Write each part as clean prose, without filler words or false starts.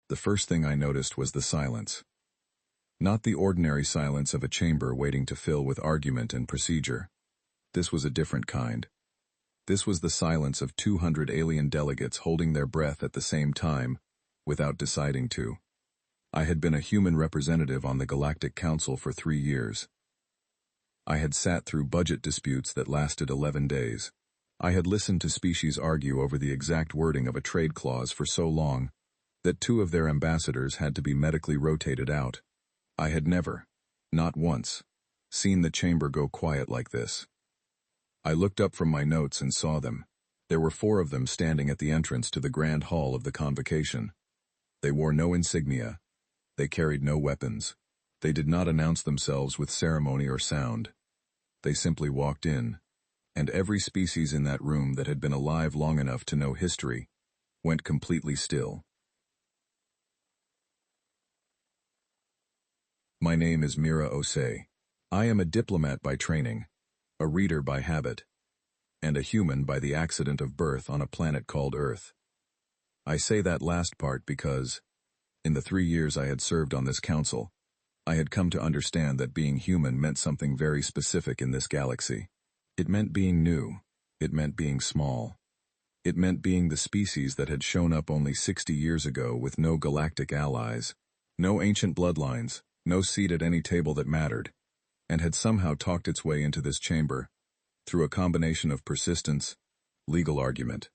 The first thing I noticed was the silence. Not the ordinary silence of a chamber waiting to fill with argument and procedure. This was a different kind. This was the silence of 200 alien delegates holding their breath at the same time, without deciding to. I had been a human representative on the Galactic Council for 3 years. I had sat through budget disputes that lasted 11 days. I had listened to species argue over the exact wording of a trade clause for so long that 2 of their ambassadors had to be medically rotated out. I had never, not once, seen the chamber go quiet like this. I looked up from my notes and saw them. There were 4 of them standing at the entrance to the grand hall of the convocation. They wore no insignia. They carried no weapons. They did not announce themselves with ceremony or sound. They simply walked in, and every species in that room that had been alive long enough to know history went completely still. My name is Mira Osei. I am a diplomat by training, a reader by habit, and a human by the accident of birth on a planet called Earth. I say that last part because, in the 3 years I had served on this council, I had come to understand that being human meant something very specific in this galaxy. It meant being new. It meant being small. It meant being the species that had shown up only 60 years ago with no galactic allies, no ancient bloodlines, no seat at any table that mattered, and had somehow talked its way into this chamber, through a combination of persistence, legal argument,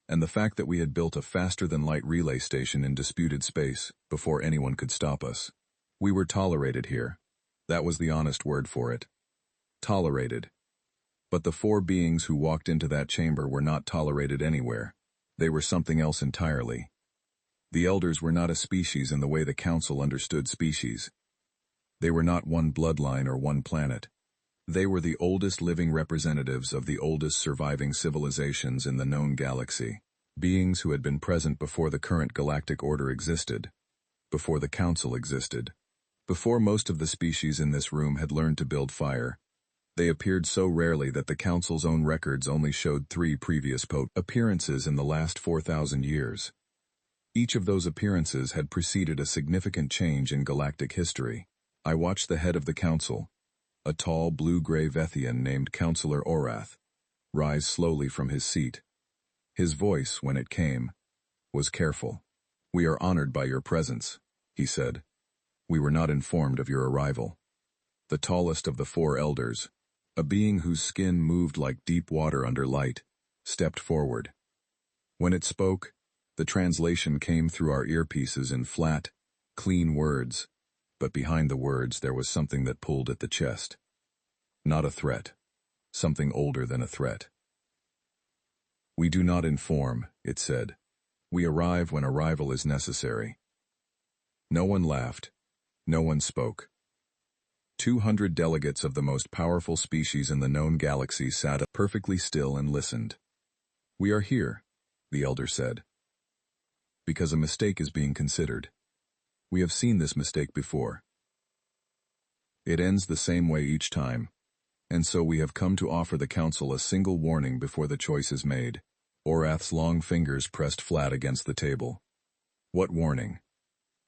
and the fact that we had built a faster-than-light relay station in disputed space before anyone could stop us. We were tolerated here. That was the honest word for it. Tolerated. But the 4 beings who walked into that chamber were not tolerated anywhere. They were something else entirely. The elders were not a species in the way the council understood species. They were not one bloodline or one planet. They were the oldest living representatives of the oldest surviving civilizations in the known galaxy, beings who had been present before the current galactic order existed, before the council existed, before most of the species in this room had learned to build fire. They appeared so rarely that the council's own records only showed 3 previous appearances in the last 4,000 years. Each of those appearances had preceded a significant change in galactic history. I watched the head of the council, a tall blue-gray Vethian named Councillor Orath, rise slowly from his seat. His voice, when it came, was careful. "We are honored by your presence," he said. "We were not informed of your arrival." The tallest of the 4 elders, a being whose skin moved like deep water under light, stepped forward. When it spoke, the translation came through our earpieces in flat, clean words. But behind the words there was something that pulled at the chest. Not a threat. Something older than a threat. "We do not inform," it said. "We arrive when arrival is necessary." No one laughed. No one spoke. 200 delegates of the most powerful species in the known galaxy sat perfectly still and listened. "We are here," the elder said, "because a mistake is being considered. We have seen this mistake before. It ends the same way each time, and so we have come to offer the council a single warning before the choice is made." Orath's long fingers pressed flat against the table. "What warning?"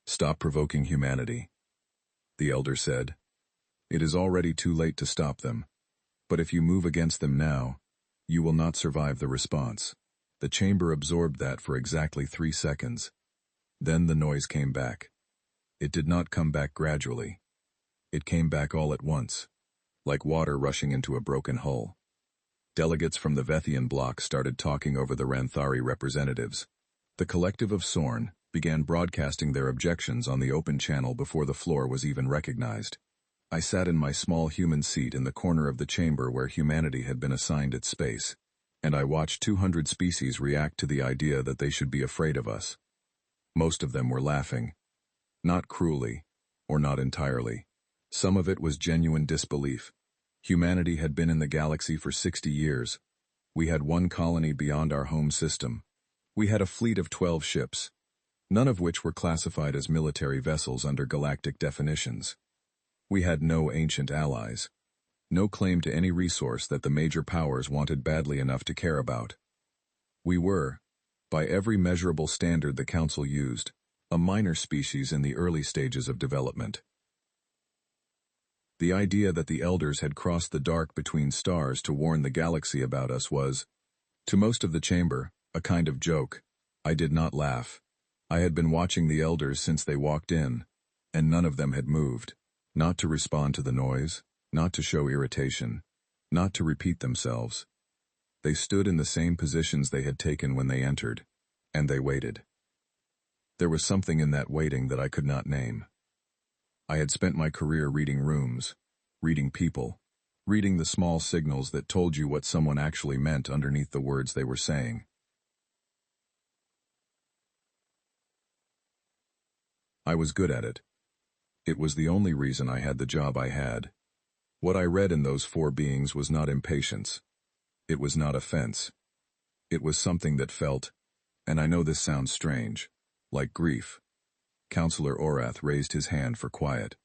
"Stop provoking humanity," the elder said. "It is already too late to stop them, but if you move against them now, you will not survive the response." The chamber absorbed that for exactly 3 seconds. Then the noise came back. It did not come back gradually. It came back all at once, like water rushing into a broken hull. Delegates from the Vethian bloc started talking over the Ranthari representatives. The collective of Sorn began broadcasting their objections on the open channel before the floor was even recognized. I sat in my small human seat in the corner of the chamber where humanity had been assigned its space, and I watched 200 species react to the idea that they should be afraid of us. Most of them were laughing. Not cruelly, or not entirely. Some of it was genuine disbelief. Humanity had been in the galaxy for 60 years. We had one colony beyond our home system. We had a fleet of 12 ships, none of which were classified as military vessels under galactic definitions. We had no ancient allies, no claim to any resource that the major powers wanted badly enough to care about. We were, by every measurable standard the Council used, a minor species in the early stages of development. The idea that the elders had crossed the dark between stars to warn the galaxy about us was, to most of the chamber, a kind of joke. I did not laugh. I had been watching the elders since they walked in, and none of them had moved, not to respond to the noise, not to show irritation, not to repeat themselves. They stood in the same positions they had taken when they entered, and they waited. There was something in that waiting that I could not name. I had spent my career reading rooms, reading people, reading the small signals that told you what someone actually meant underneath the words they were saying. I was good at it. It was the only reason I had the job I had. What I read in those four beings was not impatience. It was not offense. It was something that felt, and I know this sounds strange, like grief. Counselor Orath raised his hand for quiet.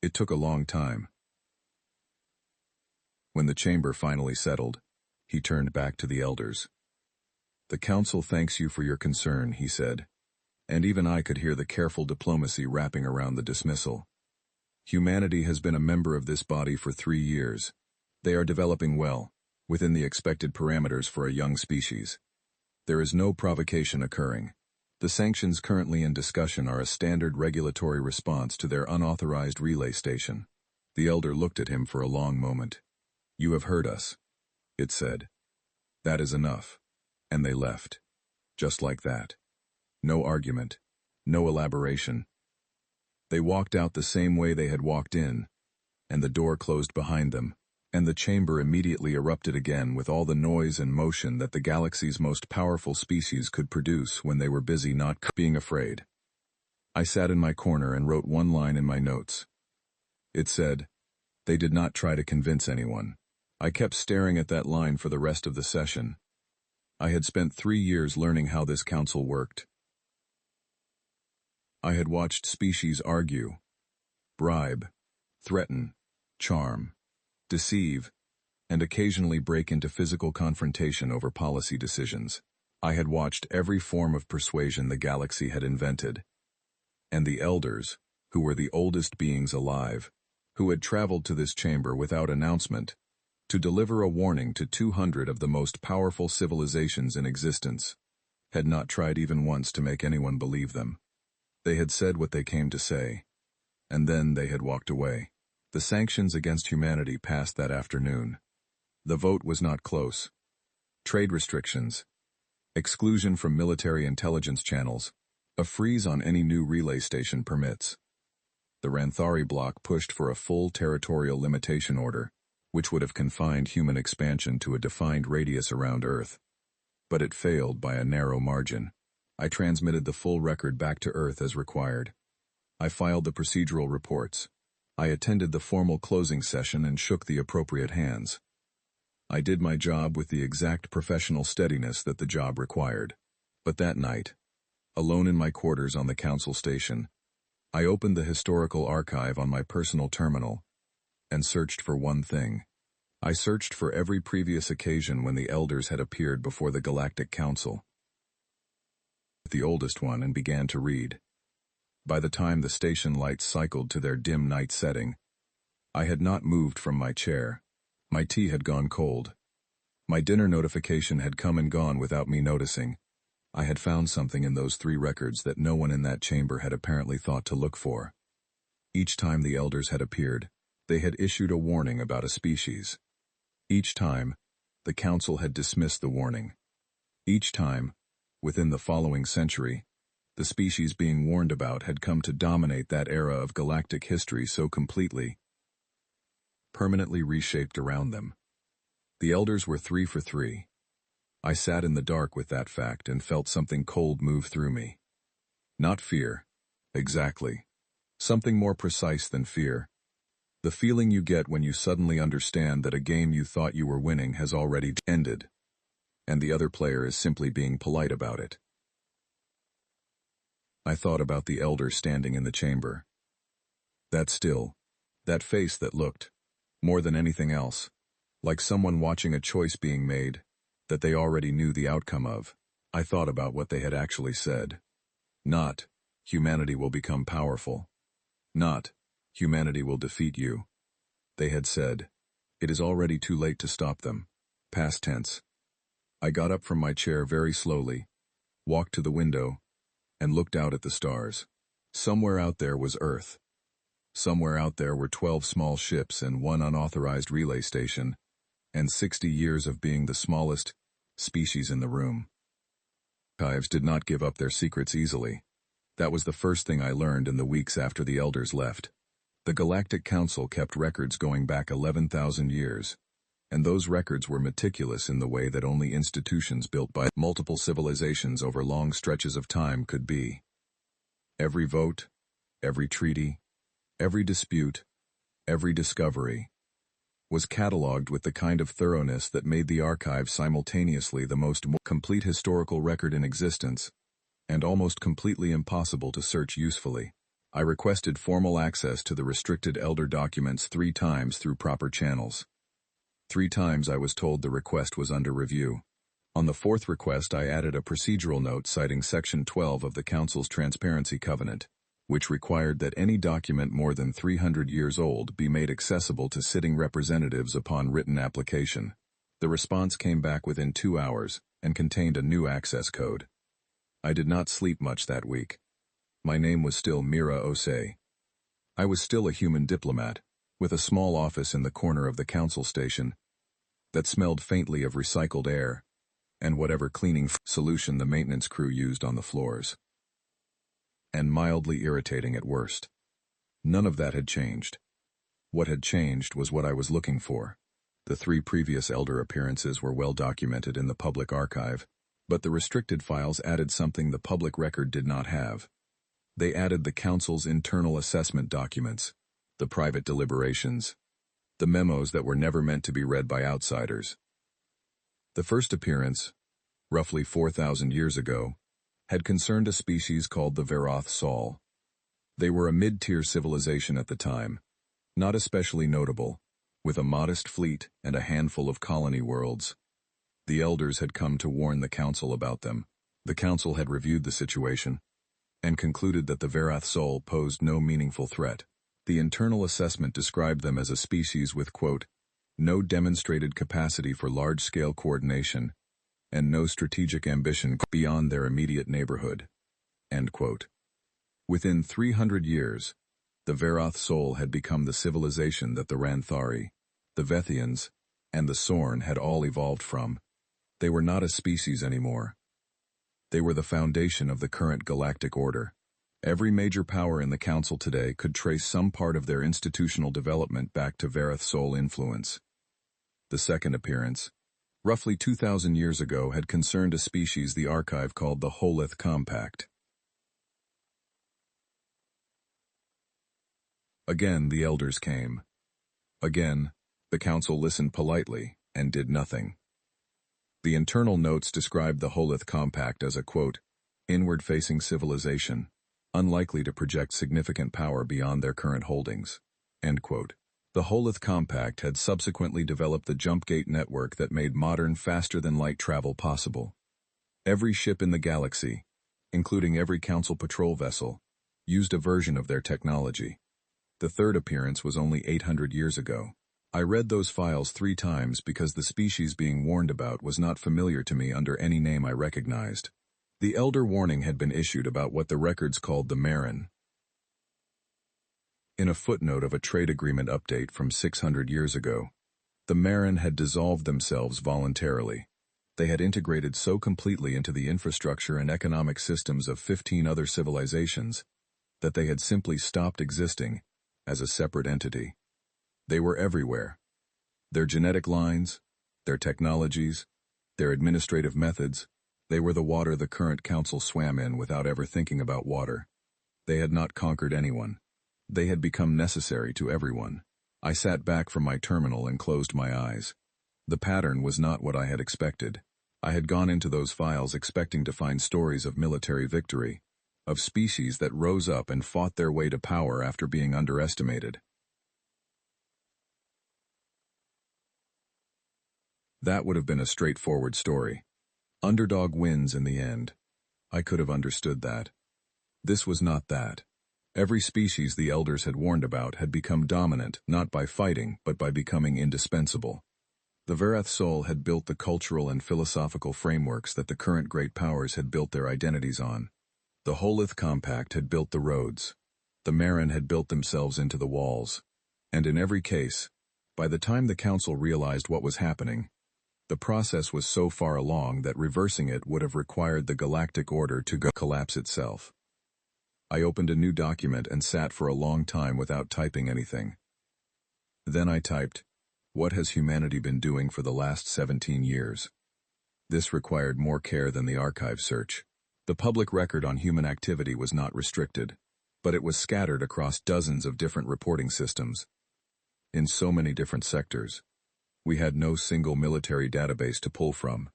It took a long time. When the chamber finally settled, he turned back to the elders. "The council thanks you for your concern," he said, and even I could hear the careful diplomacy wrapping around the dismissal. "Humanity has been a member of this body for 3 years. They are developing well, within the expected parameters for a young species. There is no provocation occurring. The sanctions currently in discussion are a standard regulatory response to their unauthorized relay station." The elder looked at him for a long moment. "You have heard us," it said. "That is enough." And they left. Just like that. No argument. No elaboration. They walked out the same way they had walked in, and the door closed behind them, and the chamber immediately erupted again with all the noise and motion that the galaxy's most powerful species could produce when they were busy not being afraid. I sat in my corner and wrote one line in my notes. It said, "They did not try to convince anyone." I kept staring at that line for the rest of the session. I had spent 3 years learning how this council worked. I had watched species argue, bribe, threaten, charm, deceive, and occasionally break into physical confrontation over policy decisions. I had watched every form of persuasion the galaxy had invented. And the elders, who were the oldest beings alive, who had traveled to this chamber without announcement, to deliver a warning to 200 of the most powerful civilizations in existence, had not tried even once to make anyone believe them. They had said what they came to say, and then they had walked away. The sanctions against humanity passed that afternoon. The vote was not close. Trade restrictions, exclusion from military intelligence channels, a freeze on any new relay station permits. The Ranthari bloc pushed for a full territorial limitation order, which would have confined human expansion to a defined radius around Earth. But it failed by a narrow margin. I transmitted the full record back to Earth as required. I filed the procedural reports. I attended the formal closing session and shook the appropriate hands. I did my job with the exact professional steadiness that the job required. But that night, alone in my quarters on the council station, I opened the historical archive on my personal terminal and searched for one thing. I searched for every previous occasion when the elders had appeared before the Galactic Council. The oldest one and began to read. By the time the station lights cycled to their dim night setting, I had not moved from my chair. My tea had gone cold. My dinner notification had come and gone without me noticing. I had found something in those 3 records that no one in that chamber had apparently thought to look for. Each time the elders had appeared, they had issued a warning about a species. Each time, the council had dismissed the warning. Each time, within the following century, the species being warned about had come to dominate that era of galactic history so completely, permanently reshaped around them. The elders were 3 for 3. I sat in the dark with that fact and felt something cold move through me. Not fear. Exactly. Something more precise than fear. The feeling you get when you suddenly understand that a game you thought you were winning has already ended, and the other player is simply being polite about it. I thought about the elder standing in the chamber. That still, that face that looked, more than anything else, like someone watching a choice being made, that they already knew the outcome of. I thought about what they had actually said. Not, humanity will become powerful. Not, humanity will defeat you. They had said, it is already too late to stop them. Past tense. I got up from my chair very slowly, walked to the window, and looked out at the stars. Somewhere out there was Earth. Somewhere out there were 12 small ships and one unauthorized relay station, and 60 years of being the smallest species in the room. Archives did not give up their secrets easily. That was the first thing I learned in the weeks after the elders left. The Galactic Council kept records going back 11,000 years, and those records were meticulous in the way that only institutions built by multiple civilizations over long stretches of time could be. Every vote, every treaty, every dispute, every discovery was catalogued with the kind of thoroughness that made the archive simultaneously the most complete historical record in existence and almost completely impossible to search usefully. I requested formal access to the restricted elder documents 3 times through proper channels. 3 times I was told the request was under review. On the 4th request I added a procedural note citing Section 12 of the Council's Transparency Covenant, which required that any document more than 300 years old be made accessible to sitting representatives upon written application. The response came back within 2 hours and contained a new access code. I did not sleep much that week. My name was still Mira Osei. I was still a human diplomat, with a small office in the corner of the council station that smelled faintly of recycled air and whatever cleaning solution the maintenance crew used on the floors. And mildly irritating at worst. None of that had changed. What had changed was what I was looking for. The 3 previous elder appearances were well documented in the public archive, but the restricted files added something the public record did not have. They added the council's internal assessment documents, the private deliberations, the memos that were never meant to be read by outsiders. The first appearance, roughly 4,000 years ago, had concerned a species called the Veroth Sol. They were a mid-tier civilization at the time, not especially notable, with a modest fleet and a handful of colony worlds. The elders had come to warn the council about them. The council had reviewed the situation and concluded that the Veroth Sol posed no meaningful threat. The internal assessment described them as a species with, quote, no demonstrated capacity for large-scale coordination and no strategic ambition beyond their immediate neighborhood. End quote. Within 300 years, the Veroth Sol had become the civilization that the Ranthari, the Vethians, and the Sorn had all evolved from. They were not a species anymore. They were the foundation of the current galactic order. Every major power in the Council today could trace some part of their institutional development back to Veroth Sol influence. The second appearance, roughly 2,000 years ago, had concerned a species the archive called the Holith Compact. Again the elders came. Again, the council listened politely and did nothing. The internal notes described the Holith Compact as a, quote, inward-facing civilization, unlikely to project significant power beyond their current holdings, end quote. The Holith Compact had subsequently developed the Jumpgate network that made modern, faster-than-light travel possible. Every ship in the galaxy, including every council patrol vessel, used a version of their technology. The third appearance was only 800 years ago. I read those files 3 times because the species being warned about was not familiar to me under any name I recognized. The elder warning had been issued about what the records called the Marin. In a footnote of a trade agreement update from 600 years ago, the Marin had dissolved themselves voluntarily. They had integrated so completely into the infrastructure and economic systems of 15 other civilizations that they had simply stopped existing as a separate entity. They were everywhere. Their genetic lines, their technologies, their administrative methods, they were the water the current council swam in without ever thinking about water. They had not conquered anyone. They had become necessary to everyone. I sat back from my terminal and closed my eyes. The pattern was not what I had expected. I had gone into those files expecting to find stories of military victory, of species that rose up and fought their way to power after being underestimated. That would have been a straightforward story. Underdog wins in the end. I could have understood that. This was not that. Every species the elders had warned about had become dominant, not by fighting, but by becoming indispensable. The Varath soul had built the cultural and philosophical frameworks that the current great powers had built their identities on. The Holith Compact had built the roads. The Marin had built themselves into the walls. And in every case, by the time the Council realized what was happening, the process was so far along that reversing it would have required the Galactic Order to collapse itself. I opened a new document and sat for a long time without typing anything. Then I typed, "What has humanity been doing for the last 17 years?" This required more care than the archive search. The public record on human activity was not restricted, but it was scattered across dozens of different reporting systems. In so many different sectors. We had no single military database to pull from.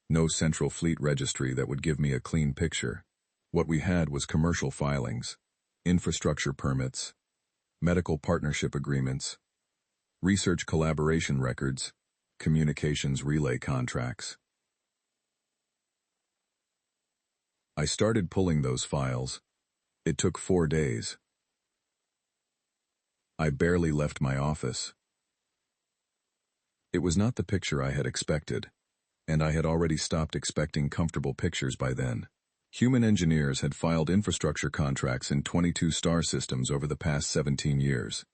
No central fleet registry that would give me a clean picture. What we had was commercial filings, infrastructure permits, medical partnership agreements, research collaboration records, communications relay contracts. I started pulling those files. It took 4 days. I barely left my office. It was not the picture I had expected, and I had already stopped expecting comfortable pictures by then. Human engineers had filed infrastructure contracts in 22 star systems over the past 17 years.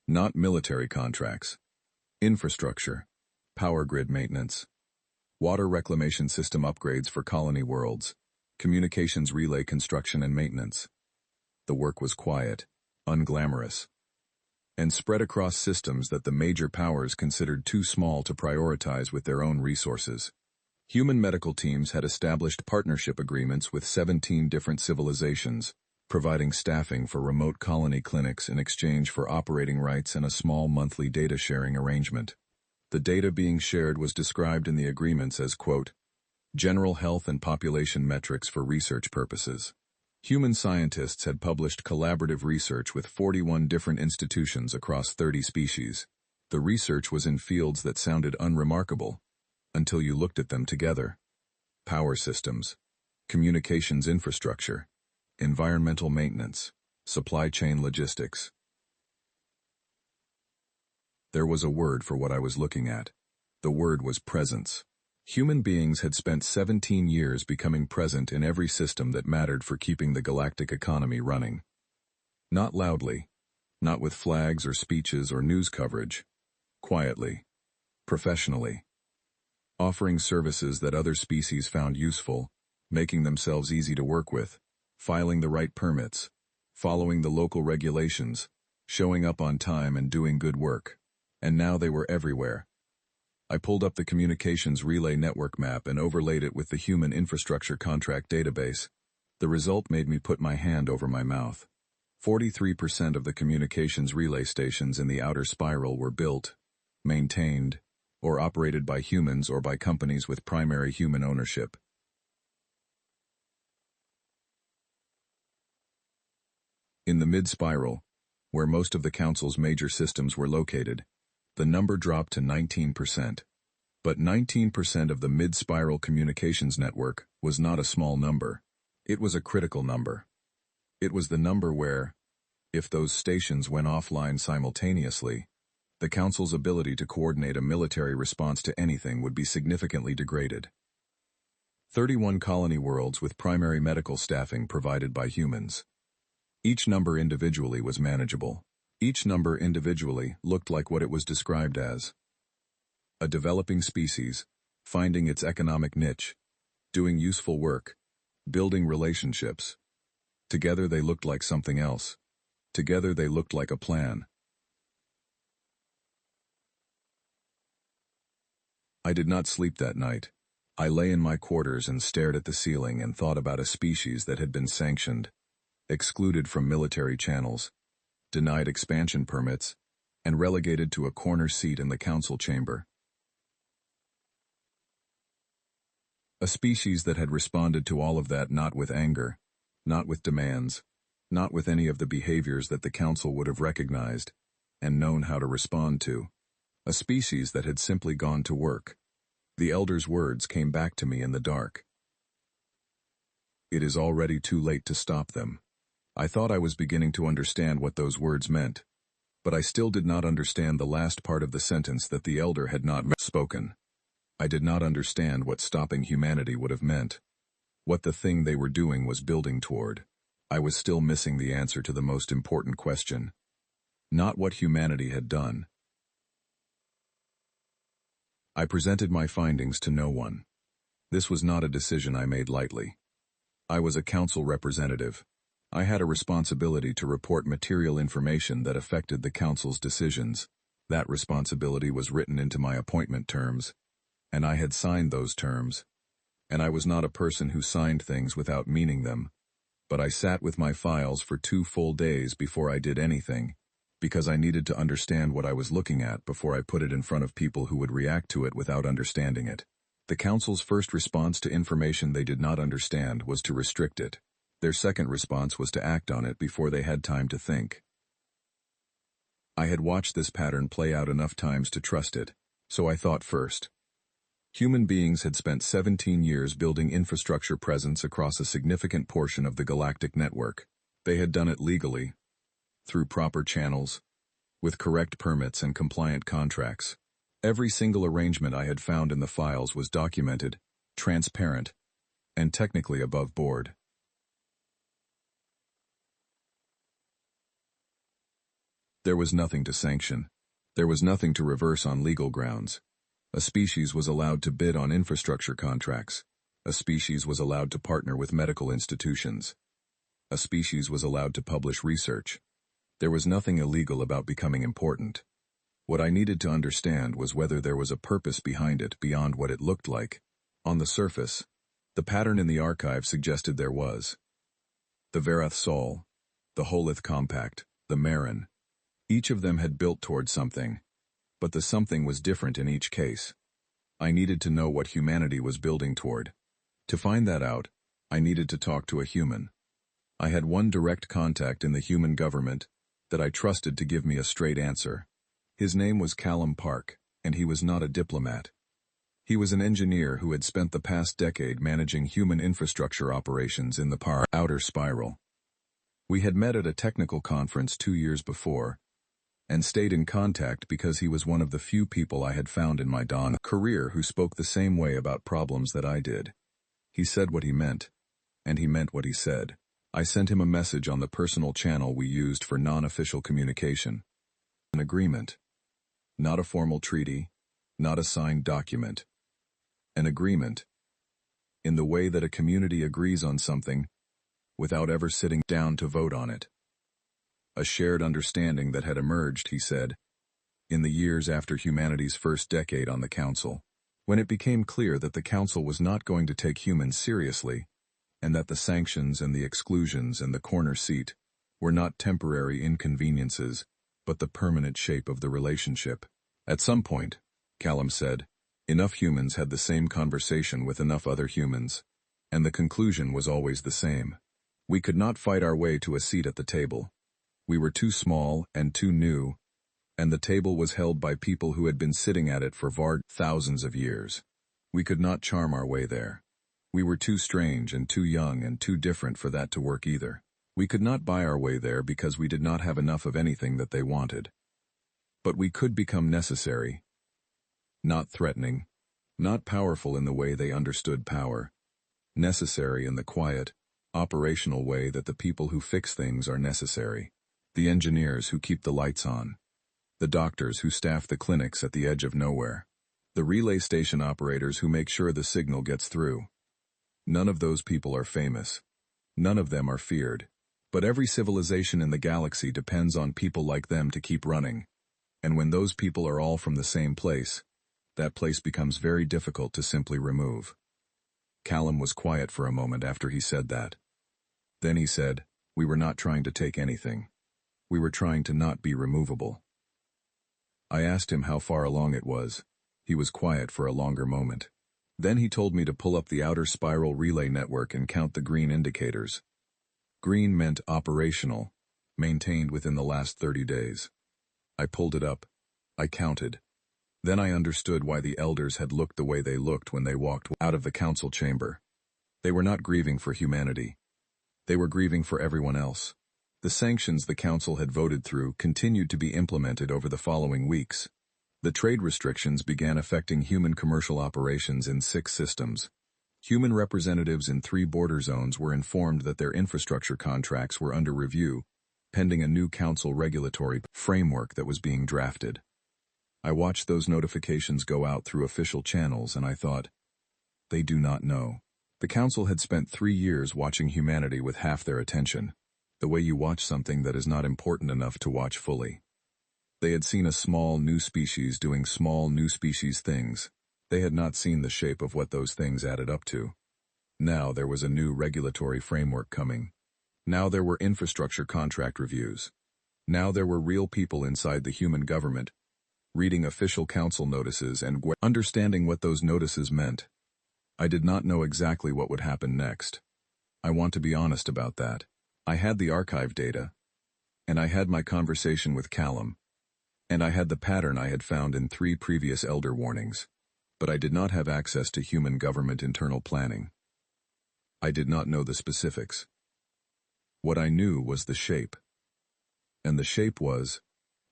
Not military contracts. Infrastructure, power grid maintenance, water reclamation system upgrades for colony worlds, communications relay construction and maintenance. The work was quiet, unglamorous, and spread across systems that the major powers considered too small to prioritize with their own resources. Human medical teams had established partnership agreements with 17 different civilizations, providing staffing for remote colony clinics in exchange for operating rights and a small monthly data sharing arrangement. The data being shared was described in the agreements as, quote, general health and population metrics for research purposes. Human scientists had published collaborative research with 41 different institutions across 30 species. The research was in fields that sounded unremarkable, until you looked at them together. Power systems, communications infrastructure, environmental maintenance, supply chain logistics. There was a word for what I was looking at. The word was presence. Human beings had spent 17 years becoming present in every system that mattered for keeping the galactic economy running. Not loudly, not with flags or speeches or news coverage. Quietly, professionally. Offering services that other species found useful, making themselves easy to work with, filing the right permits, following the local regulations, showing up on time and doing good work. And now they were everywhere. I pulled up the communications relay network map and overlaid it with the human infrastructure contract database. The result made me put my hand over my mouth. 43% of the communications relay stations in the outer spiral were built, maintained, or operated by humans or by companies with primary human ownership. In the mid-spiral, where most of the Council's major systems were located, the number dropped to 19%. But 19% of the mid-spiral communications network was not a small number. It was a critical number. It was the number where, if those stations went offline simultaneously, the Council's ability to coordinate a military response to anything would be significantly degraded. 31 colony worlds with primary medical staffing provided by humans. Each number individually was manageable. Each number individually looked like what it was described as. A developing species, finding its economic niche, doing useful work, building relationships. Together they looked like something else. Together they looked like a plan. I did not sleep that night. I lay in my quarters and stared at the ceiling and thought about a species that had been sanctioned, excluded from military channels, denied expansion permits, and relegated to a corner seat in the council chamber. A species that had responded to all of that not with anger, not with demands, not with any of the behaviors that the council would have recognized and known how to respond to. A species that had simply gone to work, The elder's words came back to me in the dark. It is already too late to stop them. I thought I was beginning to understand what those words meant, but I still did not understand the last part of the sentence that the elder had not spoken. I did not understand what stopping humanity would have meant, what the thing they were doing was building toward. I was still missing the answer to the most important question. Not what humanity had done. I presented my findings to no one. This was not a decision I made lightly. I was a council representative. I had a responsibility to report material information that affected the council's decisions. That responsibility was written into my appointment terms, and I had signed those terms. And I was not a person who signed things without meaning them, but I sat with my files for 2 full days before I did anything, because I needed to understand what I was looking at before I put it in front of people who would react to it without understanding it. The council's first response to information they did not understand was to restrict it. Their second response was to act on it before they had time to think. I had watched this pattern play out enough times to trust it, so I thought first. Human beings had spent 17 years building infrastructure presence across a significant portion of the galactic network. They had done it legally, through proper channels, with correct permits and compliant contracts. Every single arrangement I had found in the files was documented, transparent, and technically above board. There was nothing to sanction. There was nothing to reverse on legal grounds. A species was allowed to bid on infrastructure contracts. A species was allowed to partner with medical institutions. A species was allowed to publish research. There was nothing illegal about becoming important. What I needed to understand was whether there was a purpose behind it beyond what it looked like. On the surface, the pattern in the archive suggested there was. The Verath Sol, the Holith Compact, the Marin. Each of them had built toward something, but the something was different in each case. I needed to know what humanity was building toward. To find that out, I needed to talk to a human. I had one direct contact in the human government that I trusted to give me a straight answer. His name was Callum Park, and he was not a diplomat. He was an engineer who had spent the past decade managing human infrastructure operations in the outer spiral. We had met at a technical conference 2 years before, and stayed in contact because he was one of the few people I had found in my Dawn career who spoke the same way about problems that I did. He said what he meant, and he meant what he said. I sent him a message on the personal channel we used for non-official communication. An agreement. Not a formal treaty, not a signed document. An agreement. In the way that a community agrees on something, without ever sitting down to vote on it. A shared understanding that had emerged, he said, in the years after humanity's first decade on the Council, when it became clear that the Council was not going to take humans seriously, and that the sanctions and the exclusions and the corner seat were not temporary inconveniences, but the permanent shape of the relationship. At some point, Callum said, enough humans had the same conversation with enough other humans, and the conclusion was always the same. We could not fight our way to a seat at the table. We were too small and too new, and the table was held by people who had been sitting at it for thousands of years. We could not charm our way there. We were too strange and too young and too different for that to work either. We could not buy our way there because we did not have enough of anything that they wanted. But we could become necessary. Not threatening, not powerful in the way they understood power. Necessary in the quiet, operational way that the people who fix things are necessary. The engineers who keep the lights on. The doctors who staff the clinics at the edge of nowhere. The relay station operators who make sure the signal gets through. None of those people are famous. None of them are feared. But every civilization in the galaxy depends on people like them to keep running. And when those people are all from the same place, that place becomes very difficult to simply remove. Callum was quiet for a moment after he said that. Then he said, we were not trying to take anything. We were trying to not be removable. I asked him how far along it was. He was quiet for a longer moment. Then he told me to pull up the outer spiral relay network and count the green indicators. Green meant operational, maintained within the last 30 days. I pulled it up. I counted. Then I understood why the elders had looked the way they looked when they walked out of the council chamber. They were not grieving for humanity. They were grieving for everyone else. The sanctions the council had voted through continued to be implemented over the following weeks. The trade restrictions began affecting human commercial operations in 6 systems. Human representatives in 3 border zones were informed that their infrastructure contracts were under review, pending a new council regulatory framework that was being drafted. I watched those notifications go out through official channels and I thought, they do not know. The council had spent 3 years watching humanity with half their attention, the way you watch something that is not important enough to watch fully. They had seen a small new species doing small new species things. They had not seen the shape of what those things added up to. Now there was a new regulatory framework coming. Now there were infrastructure contract reviews. Now there were real people inside the human government, reading official council notices and understanding what those notices meant. I did not know exactly what would happen next. I want to be honest about that. I had the archive data, and I had my conversation with Callum, and I had the pattern I had found in 3 previous elder warnings, but I did not have access to human government internal planning. I did not know the specifics. What I knew was the shape. And the shape was,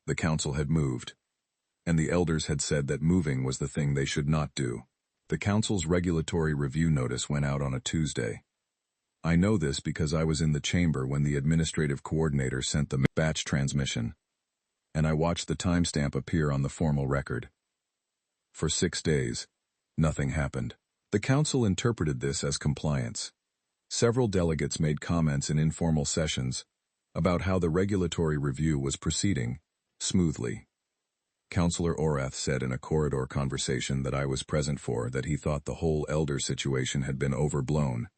the council had moved, and the elders had said that moving was the thing they should not do. The council's regulatory review notice went out on a Tuesday. I know this because I was in the chamber when the administrative coordinator sent the batch transmission, and I watched the timestamp appear on the formal record. For 6 days, nothing happened. The council interpreted this as compliance. Several delegates made comments in informal sessions about how the regulatory review was proceeding smoothly. Councillor Orath said in a corridor conversation that I was present for that he thought the whole elder situation had been overblown,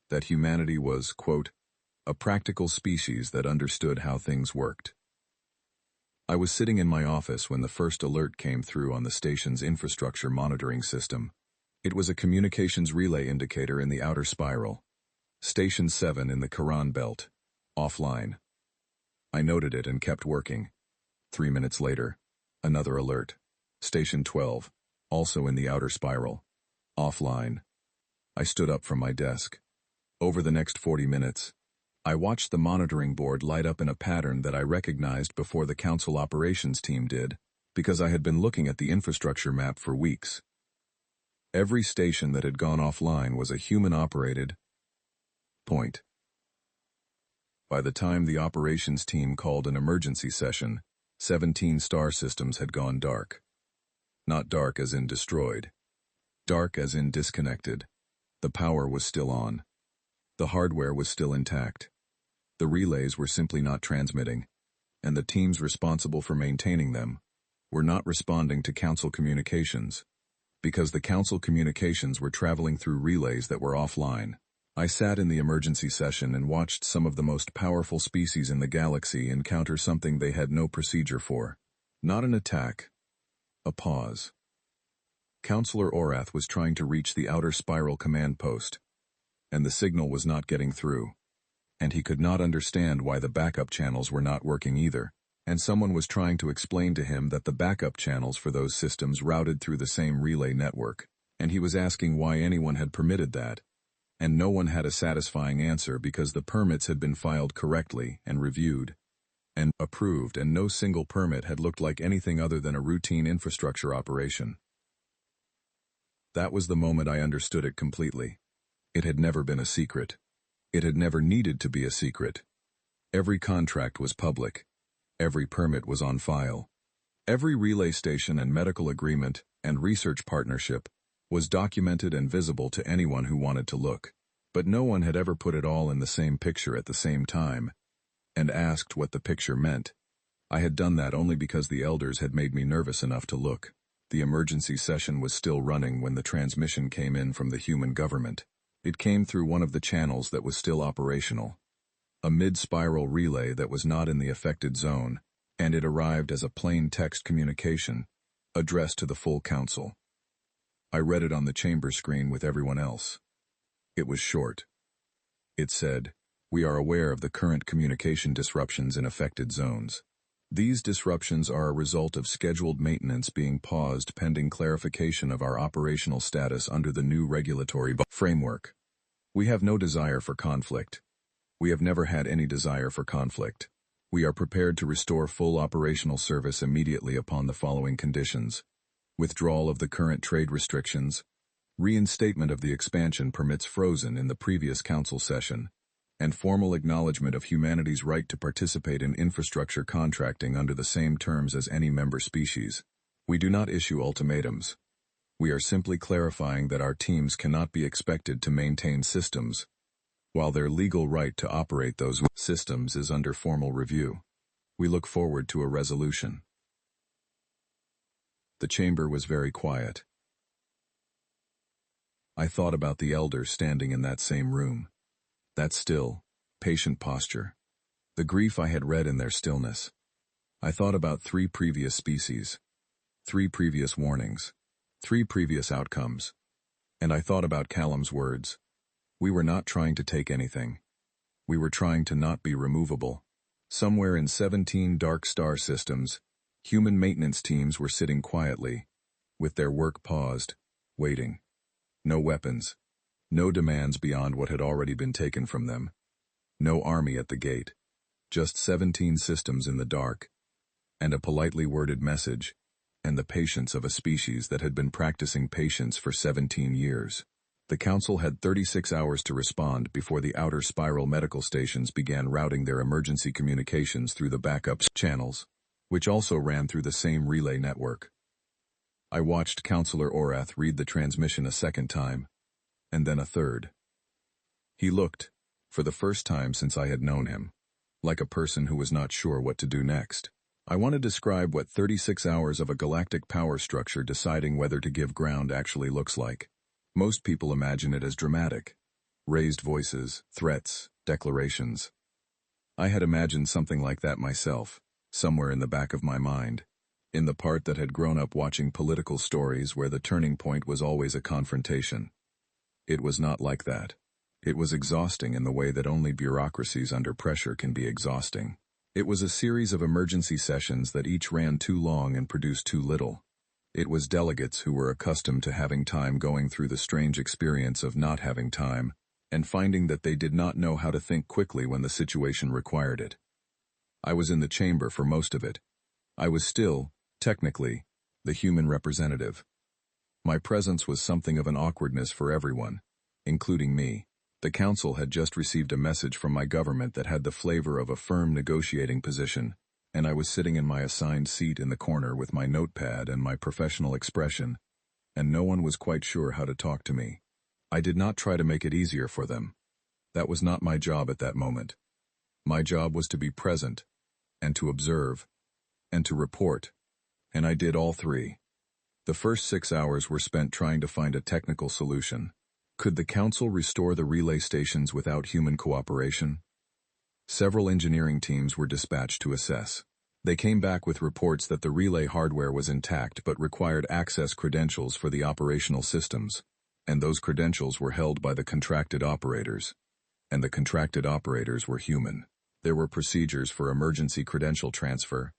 that humanity was, quote, a practical species that understood how things worked. I was sitting in my office when the first alert came through on the station's infrastructure monitoring system. It was a communications relay indicator in the outer spiral. Station 7 in the Quran belt. Offline. I noted it and kept working. 3 minutes later, another alert. Station 12, also in the outer spiral. Offline. I stood up from my desk. Over the next 40 minutes, I watched the monitoring board light up in a pattern that I recognized before the council operations team did, because I had been looking at the infrastructure map for weeks. Every station that had gone offline was a human-operated point. By the time the operations team called an emergency session, 17 star systems had gone dark. Not dark as in destroyed. Dark as in disconnected. The power was still on. The hardware was still intact. The relays were simply not transmitting, and the teams responsible for maintaining them were not responding to council communications, because the council communications were traveling through relays that were offline. I sat in the emergency session and watched some of the most powerful species in the galaxy encounter something they had no procedure for. Not an attack. A pause. Councillor Orath was trying to reach the outer spiral command post, and the signal was not getting through. And he could not understand why the backup channels were not working either, and someone was trying to explain to him that the backup channels for those systems routed through the same relay network, and he was asking why anyone had permitted that. And no one had a satisfying answer because the permits had been filed correctly and reviewed and approved, and no single permit had looked like anything other than a routine infrastructure operation. That was the moment I understood it completely. It had never been a secret. It had never needed to be a secret. Every contract was public. Every permit was on file. Every relay station and medical agreement and research partnership was documented and visible to anyone who wanted to look. But no one had ever put it all in the same picture at the same time, and asked what the picture meant. I had done that only because the elders had made me nervous enough to look. The emergency session was still running when the transmission came in from the human government. It came through one of the channels that was still operational, a mid-spiral relay that was not in the affected zone, and it arrived as a plain text communication, addressed to the full council. I read it on the chamber screen with everyone else. It was short. It said, "We are aware of the current communication disruptions in affected zones. These disruptions are a result of scheduled maintenance being paused pending clarification of our operational status under the new regulatory framework. We have no desire for conflict. We have never had any desire for conflict. We are prepared to restore full operational service immediately upon the following conditions: withdrawal of the current trade restrictions, reinstatement of the expansion permits frozen in the previous council session, and formal acknowledgement of humanity's right to participate in infrastructure contracting under the same terms as any member species. We do not issue ultimatums. We are simply clarifying that our teams cannot be expected to maintain systems, while their legal right to operate those systems is under formal review. We look forward to a resolution. The chamber was very quiet. I thought about the elders standing in that same room. That still, patient posture. The grief I had read in their stillness. I thought about 3 previous species, 3 previous warnings, 3 previous outcomes. And I thought about Callum's words. We were not trying to take anything. We were trying to not be removable. Somewhere in 17 dark star systems, human maintenance teams were sitting quietly, with their work paused, waiting. No weapons. No demands beyond what had already been taken from them. No army at the gate. Just 17 systems in the dark. And a politely worded message, and the patience of a species that had been practicing patience for 17 years. The council had 36 hours to respond before the outer spiral medical stations began routing their emergency communications through the backup channels, which also ran through the same relay network. I watched Councillor Orath read the transmission a second time, and then a third. He looked, for the first time since I had known him, like a person who was not sure what to do next. I want to describe what 36 hours of a galactic power structure deciding whether to give ground actually looks like. Most people imagine it as dramatic. Raised voices, threats, declarations. I had imagined something like that myself, somewhere in the back of my mind, in the part that had grown up watching political stories where the turning point was always a confrontation. It was not like that. It was exhausting in the way that only bureaucracies under pressure can be exhausting. It was a series of emergency sessions that each ran too long and produced too little. It was delegates who were accustomed to having time going through the strange experience of not having time, and finding that they did not know how to think quickly when the situation required it. I was in the chamber for most of it. I was still, technically, the human representative. My presence was something of an awkwardness for everyone, including me. The council had just received a message from my government that had the flavor of a firm negotiating position, and I was sitting in my assigned seat in the corner with my notepad and my professional expression, and no one was quite sure how to talk to me. I did not try to make it easier for them. That was not my job at that moment. My job was to be present, and to observe, and to report, and I did all 3. The first 6 hours were spent trying to find a technical solution. Could the council restore the relay stations without human cooperation? Several engineering teams were dispatched to assess. They came back with reports that the relay hardware was intact but required access credentials for the operational systems, and those credentials were held by the contracted operators, and the contracted operators were human. There were procedures for emergency credential transfer,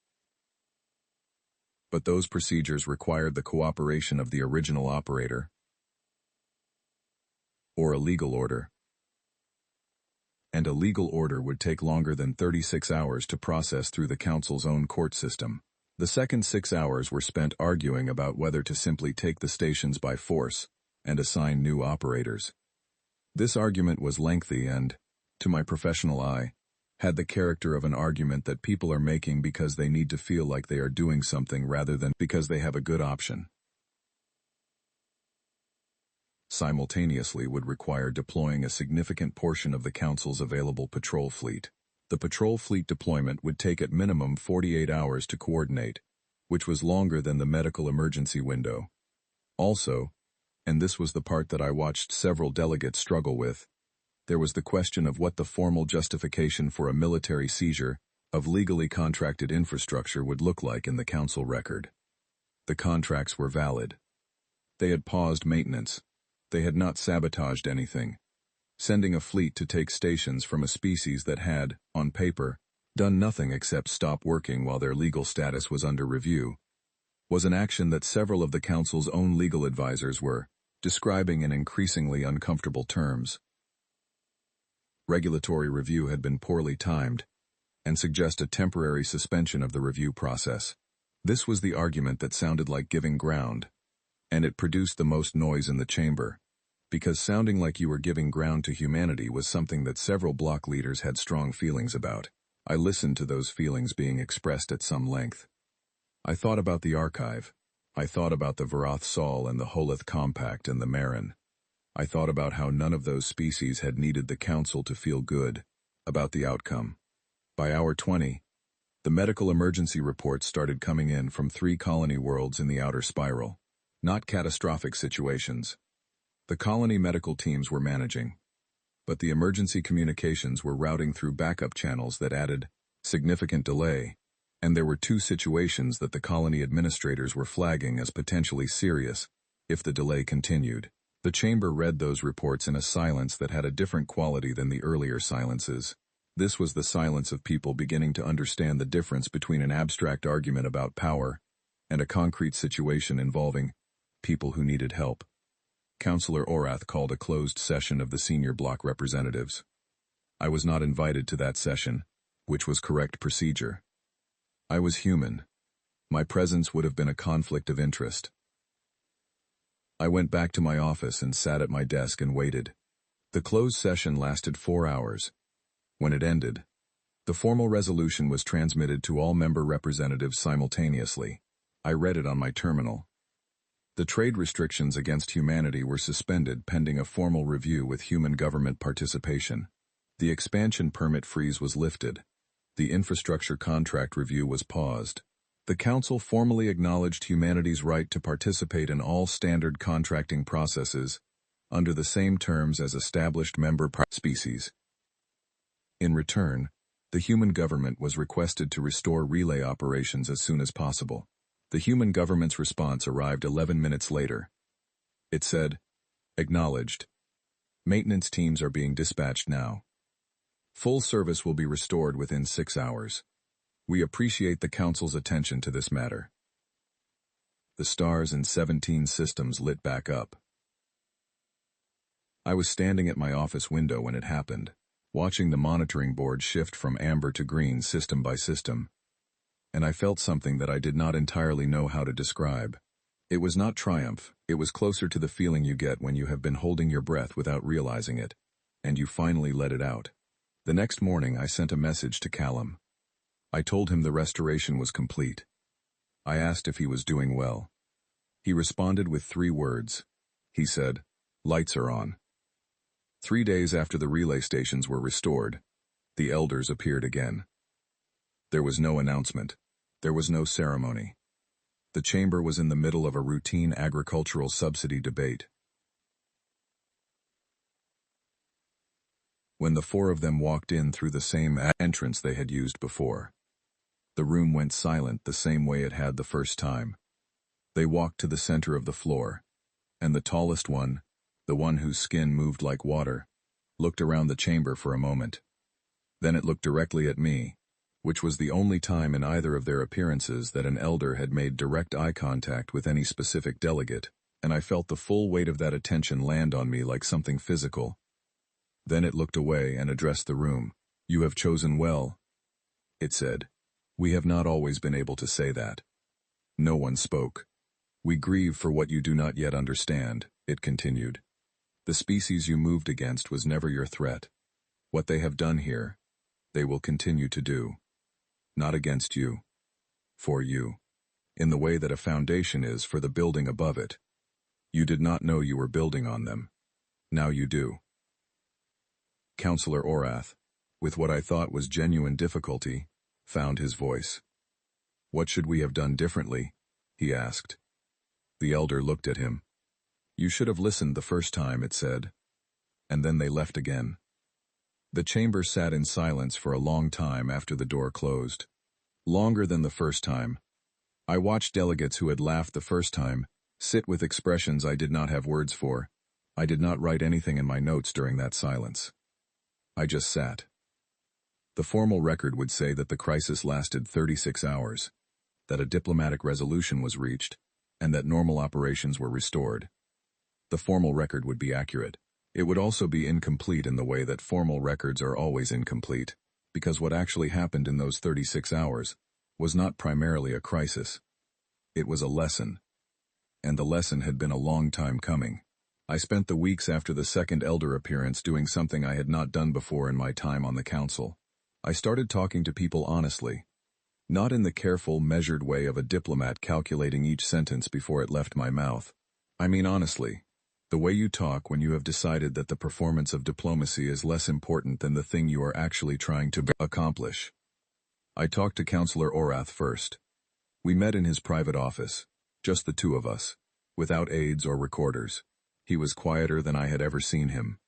but those procedures required the cooperation of the original operator, or a legal order. And a legal order would take longer than 36 hours to process through the council's own court system. The second 6 hours were spent arguing about whether to simply take the stations by force and assign new operators. This argument was lengthy and, to my professional eye, had the character of an argument that people are making because they need to feel like they are doing something rather than because they have a good option. Simultaneously would require deploying a significant portion of the Council's available patrol fleet. The patrol fleet deployment would take at minimum 48 hours to coordinate, which was longer than the medical emergency window. Also, and this was the part that I watched several delegates struggle with, there was the question of what the formal justification for a military seizure of legally contracted infrastructure would look like in the Council record. The contracts were valid. They had paused maintenance. They had not sabotaged anything, sending a fleet to take stations from a species that had, on paper, done nothing except stop working while their legal status was under review, was an action that several of the council's own legal advisors were describing in increasingly uncomfortable terms. Regulatory review had been poorly timed and suggest a temporary suspension of the review process. This was the argument that sounded like giving ground, and it produced the most noise in the chamber, because sounding like you were giving ground to humanity was something that several block leaders had strong feelings about. I listened to those feelings being expressed at some length. I thought about the archive. I thought about the Varath Sol and the Holith Compact and the Marin. I thought about how none of those species had needed the council to feel good about the outcome. By hour 20, the medical emergency reports started coming in from 3 colony worlds in the outer spiral. Not catastrophic situations. The colony medical teams were managing, but the emergency communications were routing through backup channels that added significant delay, and there were 2 situations that the colony administrators were flagging as potentially serious if the delay continued. The chamber read those reports in a silence that had a different quality than the earlier silences. This was the silence of people beginning to understand the difference between an abstract argument about power and a concrete situation involving people who needed help. Councillor Orath called a closed session of the senior block representatives. I was not invited to that session, which was correct procedure. I was human. My presence would have been a conflict of interest. I went back to my office and sat at my desk and waited. The closed session lasted 4 hours. When it ended, the formal resolution was transmitted to all member representatives simultaneously. I read it on my terminal. The trade restrictions against humanity were suspended pending a formal review with human government participation. The expansion permit freeze was lifted. The infrastructure contract review was paused. The Council formally acknowledged humanity's right to participate in all standard contracting processes under the same terms as established member species. In return, the human government was requested to restore relay operations as soon as possible. The human government's response arrived 11 minutes later. It said, "Acknowledged. Maintenance teams are being dispatched now. Full service will be restored within 6 hours. We appreciate the Council's attention to this matter." The stars in 17 systems lit back up. I was standing at my office window when it happened, watching the monitoring board shift from amber to green system by system, and I felt something that I did not entirely know how to describe. It was not triumph, it was closer to the feeling you get when you have been holding your breath without realizing it, and you finally let it out. The next morning I sent a message to Callum. I told him the restoration was complete. I asked if he was doing well. He responded with 3 words. He said, "Lights are on." 3 days after the relay stations were restored, the elders appeared again. There was no announcement. There was no ceremony. The chamber was in the middle of a routine agricultural subsidy debate. When the 4 of them walked in through the same entrance they had used before, the room went silent the same way it had the first time. They walked to the center of the floor, and the tallest one, the one whose skin moved like water, looked around the chamber for a moment. Then it looked directly at me, which was the only time in either of their appearances that an elder had made direct eye contact with any specific delegate, and I felt the full weight of that attention land on me like something physical. Then it looked away and addressed the room. "You have chosen well," it said. "We have not always been able to say that." No one spoke. "We grieve for what you do not yet understand," it continued. "The species you moved against was never your threat. What they have done here, they will continue to do. Not against you. For you. In the way that a foundation is for the building above it. You did not know you were building on them. Now you do." Councillor Orath, with what I thought was genuine difficulty, found his voice. "What should we have done differently?" he asked. The elder looked at him. "You should have listened the first time," it said. And then they left again. The chamber sat in silence for a long time after the door closed. Longer than the first time. I watched delegates who had laughed the first time sit with expressions I did not have words for. I did not write anything in my notes during that silence. I just sat. The formal record would say that the crisis lasted 36 hours, that a diplomatic resolution was reached, and that normal operations were restored. The formal record would be accurate. It would also be incomplete in the way that formal records are always incomplete, because what actually happened in those 36 hours was not primarily a crisis. It was a lesson. And the lesson had been a long time coming. I spent the weeks after the second elder appearance doing something I had not done before in my time on the council. I started talking to people honestly, not in the careful, measured way of a diplomat calculating each sentence before it left my mouth. I mean honestly, the way you talk when you have decided that the performance of diplomacy is less important than the thing you are actually trying to accomplish. I talked to Counselor Orath first. We met in his private office, just the two of us, without aides or recorders. He was quieter than I had ever seen him.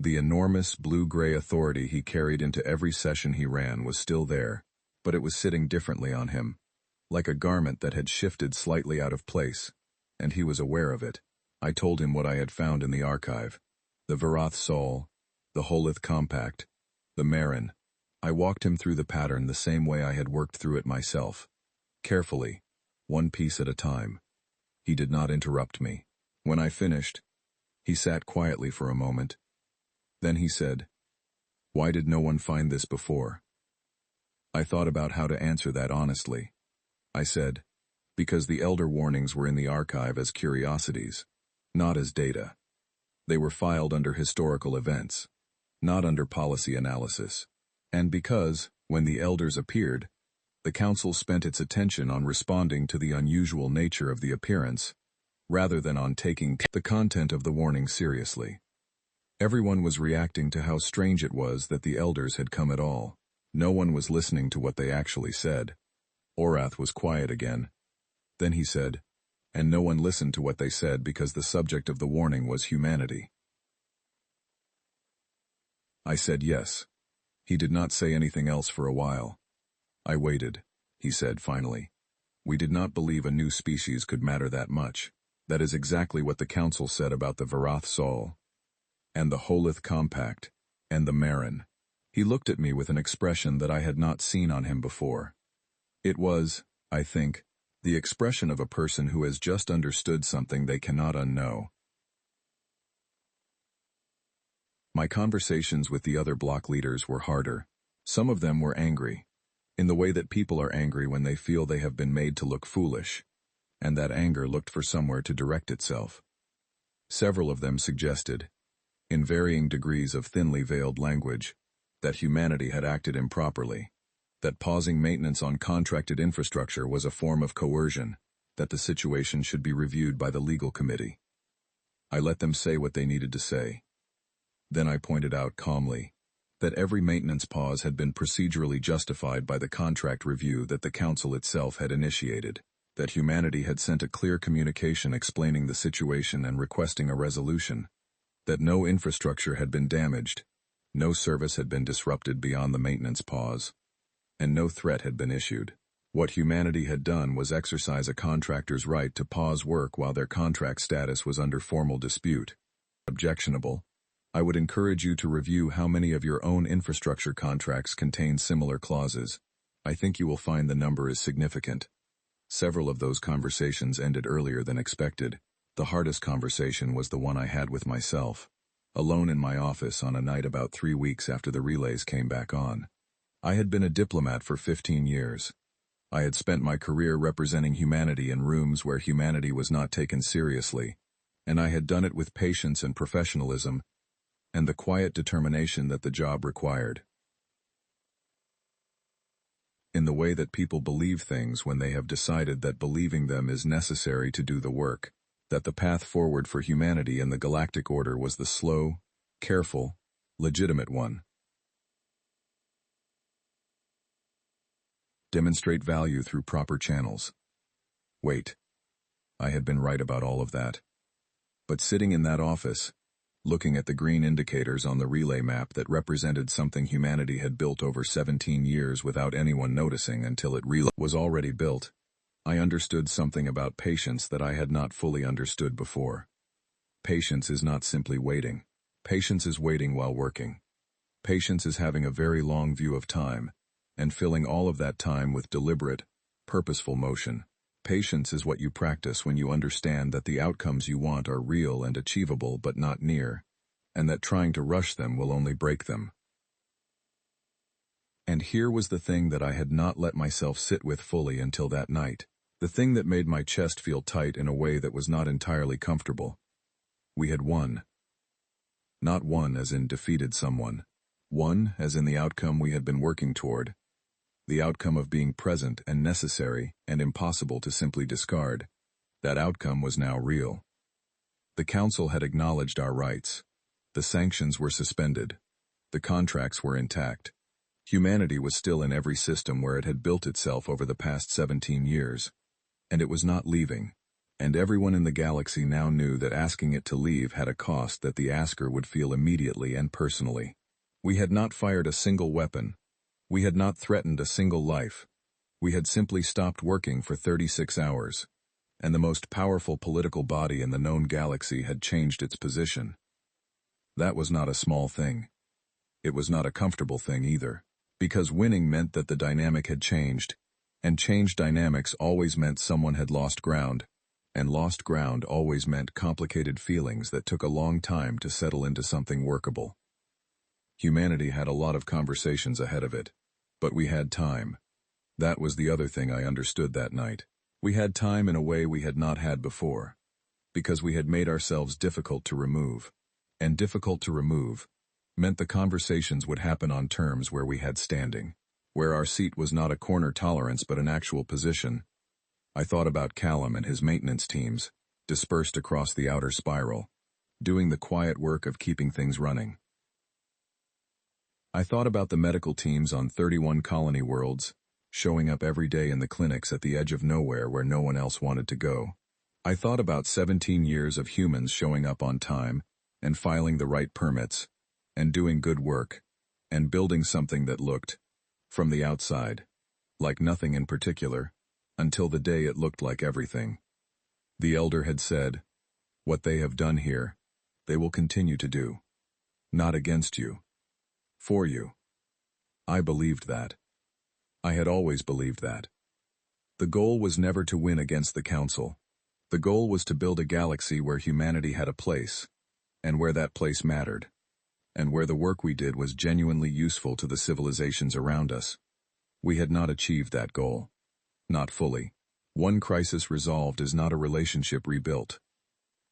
The enormous blue-gray authority he carried into every session he ran was still there, but it was sitting differently on him, like a garment that had shifted slightly out of place, and he was aware of it. I told him what I had found in the archive, the Varath Sol, the Holith Compact, the Marin. I walked him through the pattern the same way I had worked through it myself, carefully, one piece at a time. He did not interrupt me. When I finished, he sat quietly for a moment. Then he said, "Why did no one find this before?" I thought about how to answer that honestly. I said, "Because the elder warnings were in the archive as curiosities, not as data. They were filed under historical events, not under policy analysis. And because, when the elders appeared, the council spent its attention on responding to the unusual nature of the appearance, rather than on taking the content of the warning seriously. Everyone was reacting to how strange it was that the elders had come at all. No one was listening to what they actually said." Orath was quiet again. Then he said, "And no one listened to what they said because the subject of the warning was humanity." I said yes. He did not say anything else for a while. "I waited," he said finally. "We did not believe a new species could matter that much. That is exactly what the council said about the Varath Sol, and the Holith Compact, and the Marin." He looked at me with an expression that I had not seen on him before. It was, I think, the expression of a person who has just understood something they cannot unknow. My conversations with the other block leaders were harder. Some of them were angry, in the way that people are angry when they feel they have been made to look foolish, and that anger looked for somewhere to direct itself. Several of them suggested, in varying degrees of thinly veiled language, that humanity had acted improperly, that pausing maintenance on contracted infrastructure was a form of coercion, that the situation should be reviewed by the legal committee. I let them say what they needed to say. Then I pointed out calmly that every maintenance pause had been procedurally justified by the contract review that the council itself had initiated, that humanity had sent a clear communication explaining the situation and requesting a resolution, that no infrastructure had been damaged, no service had been disrupted beyond the maintenance pause, and no threat had been issued. What humanity had done was exercise a contractor's right to pause work while their contract status was under formal dispute. Objectionable. I would encourage you to review how many of your own infrastructure contracts contain similar clauses. I think you will find the number is significant. Several of those conversations ended earlier than expected. The hardest conversation was the one I had with myself, alone in my office on a night about 3 weeks after the relays came back on. I had been a diplomat for 15 years. I had spent my career representing humanity in rooms where humanity was not taken seriously, and I had done it with patience and professionalism, and the quiet determination that the job required. In the way that people believe things when they have decided that believing them is necessary to do the work, that the path forward for humanity in the Galactic Order was the slow, careful, legitimate one. Demonstrate value through proper channels. Wait. I had been right about all of that. But sitting in that office, looking at the green indicators on the relay map that represented something humanity had built over 17 years without anyone noticing until it was already built, I understood something about patience that I had not fully understood before. Patience is not simply waiting. Patience is waiting while working. Patience is having a very long view of time, and filling all of that time with deliberate, purposeful motion. Patience is what you practice when you understand that the outcomes you want are real and achievable but not near, and that trying to rush them will only break them. And here was the thing that I had not let myself sit with fully until that night. The thing that made my chest feel tight in a way that was not entirely comfortable. We had won. Not won as in defeated someone. Won as in the outcome we had been working toward. The outcome of being present and necessary and impossible to simply discard. That outcome was now real. The council had acknowledged our rights. The sanctions were suspended. The contracts were intact. Humanity was still in every system where it had built itself over the past 17 years. And it was not leaving. And everyone in the galaxy now knew that asking it to leave had a cost that the asker would feel immediately and personally. We had not fired a single weapon. We had not threatened a single life. We had simply stopped working for 36 hours. And the most powerful political body in the known galaxy had changed its position. That was not a small thing. It was not a comfortable thing either. Because winning meant that the dynamic had changed. And changed dynamics always meant someone had lost ground. And lost ground always meant complicated feelings that took a long time to settle into something workable. Humanity had a lot of conversations ahead of it. But we had time. That was the other thing I understood that night. We had time in a way we had not had before. Because we had made ourselves difficult to remove. And difficult to remove meant the conversations would happen on terms where we had standing. Where our seat was not a corner tolerance but an actual position. I thought about Callum and his maintenance teams, dispersed across the outer spiral, doing the quiet work of keeping things running. I thought about the medical teams on 31 colony worlds, showing up every day in the clinics at the edge of nowhere where no one else wanted to go. I thought about 17 years of humans showing up on time, and filing the right permits, and doing good work, and building something that looked, from the outside, like nothing in particular, until the day it looked like everything. The elder had said, "What they have done here, they will continue to do. Not against you. For you." I believed that. I had always believed that. The goal was never to win against the Council. The goal was to build a galaxy where humanity had a place, and where that place mattered, and where the work we did was genuinely useful to the civilizations around us. We had not achieved that goal. Not fully. One crisis resolved is not a relationship rebuilt.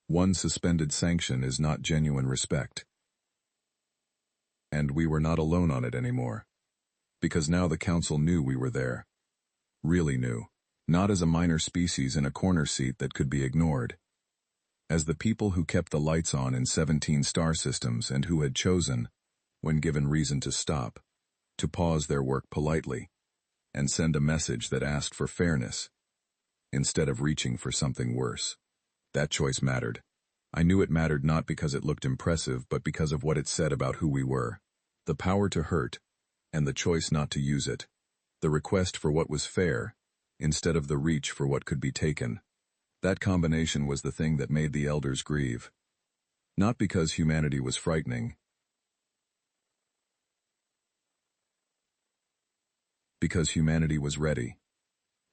One suspended sanction is not genuine respect. And we were not alone on it anymore. Because now the Council knew we were there. Really knew. Not as a minor species in a corner seat that could be ignored. As the people who kept the lights on in 17 star systems and who had chosen, when given reason to stop, to pause their work politely, and send a message that asked for fairness, instead of reaching for something worse. That choice mattered. I knew it mattered not because it looked impressive but because of what it said about who we were. The power to hurt, and the choice not to use it. The request for what was fair, instead of the reach for what could be taken. That combination was the thing that made the elders grieve. Not because humanity was frightening. Because humanity was ready.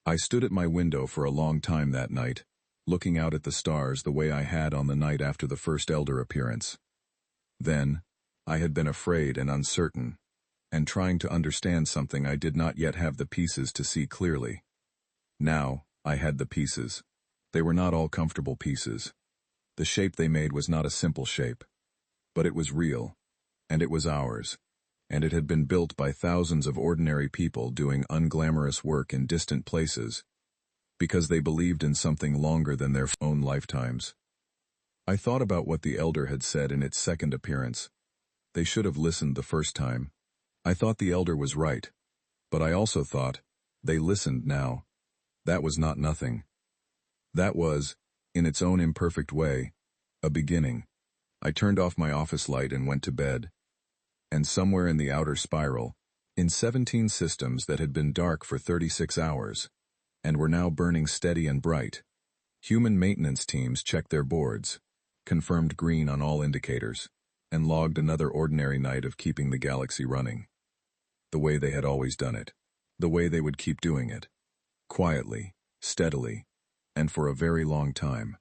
I stood at my window for a long time that night, looking out at the stars the way I had on the night after the first elder appearance. Then, I had been afraid and uncertain, and trying to understand something I did not yet have the pieces to see clearly. Now, I had the pieces. They were not all comfortable pieces. The shape they made was not a simple shape. But it was real, and it was ours, and it had been built by thousands of ordinary people doing unglamorous work in distant places, because they believed in something longer than their own lifetimes. I thought about what the elder had said in its second appearance. They should have listened the first time. I thought the elder was right, but I also thought, they listened now. That was not nothing. That was, in its own imperfect way, a beginning. I turned off my office light and went to bed. And somewhere in the outer spiral, in 17 systems that had been dark for 36 hours, and were now burning steady and bright, human maintenance teams checked their boards, confirmed green on all indicators. and logged another ordinary night of keeping the galaxy running. The way they had always done it. The way they would keep doing it. Quietly, steadily, and for a very long time.